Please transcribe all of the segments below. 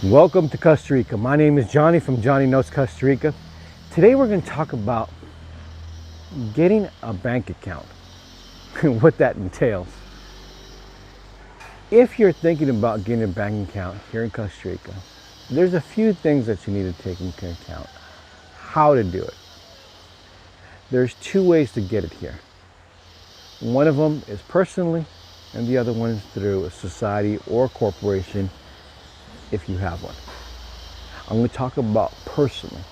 Welcome to Costa Rica. My name is Johnny from Johnny Knows Costa Rica. Today we're going to talk about getting a bank account and what that entails. If you're thinking about getting a bank account here in Costa Rica, there's a few things that you need to take into account. How to do it. There's two ways to get it here. One of them is personally, and the other one is through a society or corporation if you have one. I'm going to talk about personally.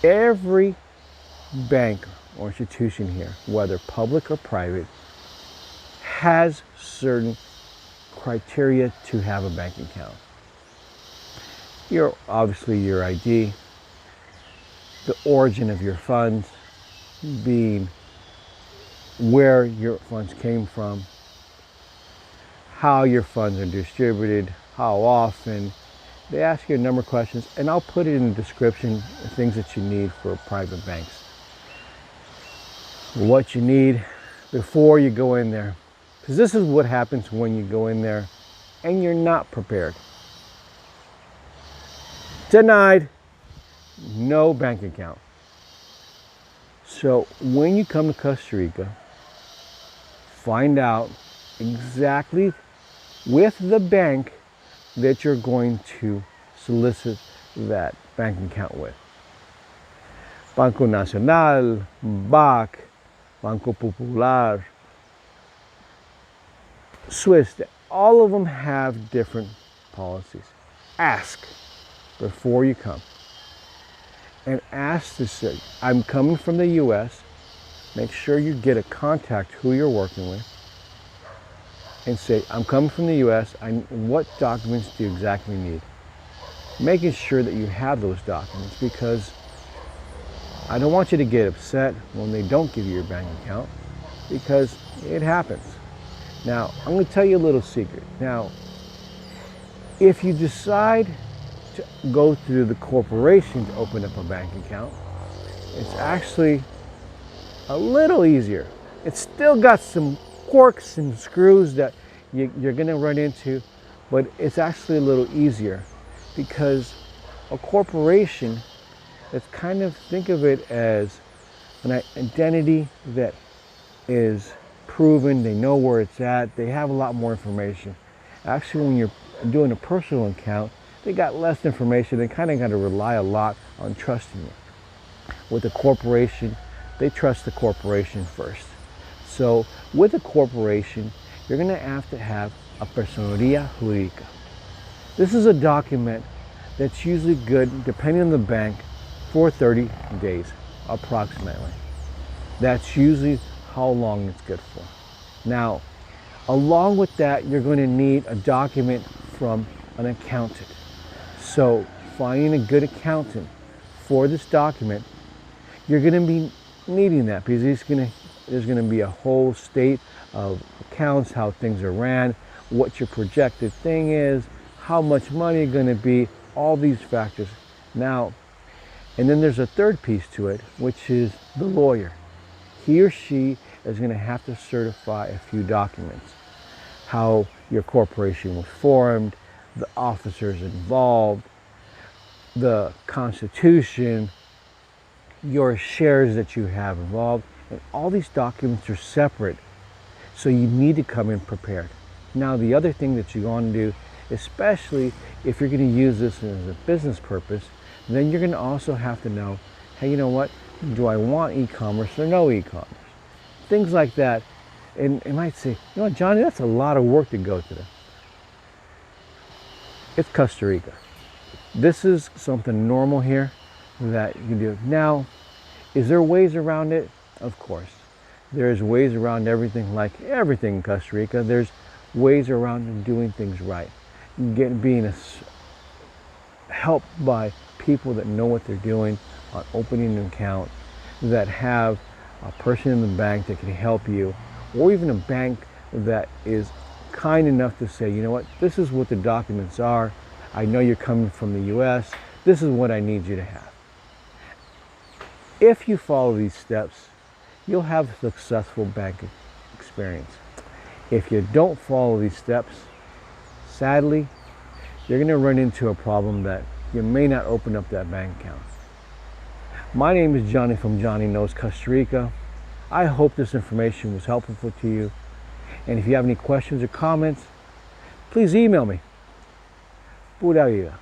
Every bank or institution here, whether public or private, has certain criteria to have a bank account. Obviously your ID, the origin of your funds, being where your funds came from, how your funds are distributed, how often. They ask you a number of questions, and I'll put it in the description, the things that you need for private banks. What you need before you go in there. Because this is what happens when you go in there and you're not prepared. Denied, no bank account. So when you come to Costa Rica, find out exactly with the bank that you're going to solicit that bank account with. Banco Nacional, BAC, Banco Popular, Swiss, all of them have different policies. Ask before you come. And ask to say, I'm coming from the US. Make sure you get a contact who you're working with. And say, I'm coming from the US, what documents do you exactly need? Making sure that you have those documents, because I don't want you to get upset when they don't give you your bank account, because it happens. Now, I'm going to tell you a little secret. Now, if you decide to go through the corporation to open up a bank account, it's actually a little easier. It's still got some quirks and screws that you're going to run into, but it's actually a little easier, because a corporation, it's kind of, think of it as an identity that is proven. They know where it's at. They have a lot more information. Actually, when you're doing a personal account, they got less information. They kind of got to rely a lot on trusting you. With a corporation, they trust the corporation first. So with a corporation, you're going to have a personería jurídica. This is a document that's usually good, depending on the bank, for 30 days, approximately. That's usually how long it's good for. Now, along with that, you're going to need a document from an accountant. So finding a good accountant for this document, you're going to be needing that, because there's going to be a whole state of accounts, how things are ran, what your projected thing is, how much money you're going to be, all these factors. Now, and then there's a third piece to it, which is the lawyer. He or she is going to have to certify a few documents. How your corporation was formed, the officers involved, the constitution, your shares that you have involved, and all these documents are separate, so you need to come in prepared. Now, the other thing that you want to do, especially if you're going to use this as a business purpose, then you're going to also have to know, hey, you know what, do I want e-commerce or no e-commerce? Things like that. And you might say, you know what, Johnny, that's a lot of work to go through. It's Costa Rica. This is something normal here that you can do. Now, is there ways around it? Of course. There's ways around everything, like everything in Costa Rica. There's ways around doing things right. Being helped by people that know what they're doing on opening an account, that have a person in the bank that can help you, or even a bank that is kind enough to say, you know what, this is what the documents are. I know you're coming from the US. This is what I need you to have. If you follow these steps, you'll have a successful banking experience. If you don't follow these steps, sadly, you're going to run into a problem that you may not open up that bank account. My name is Johnny from Johnny Knows Costa Rica. I hope this information was helpful to you. And if you have any questions or comments, please email me. Pura vida.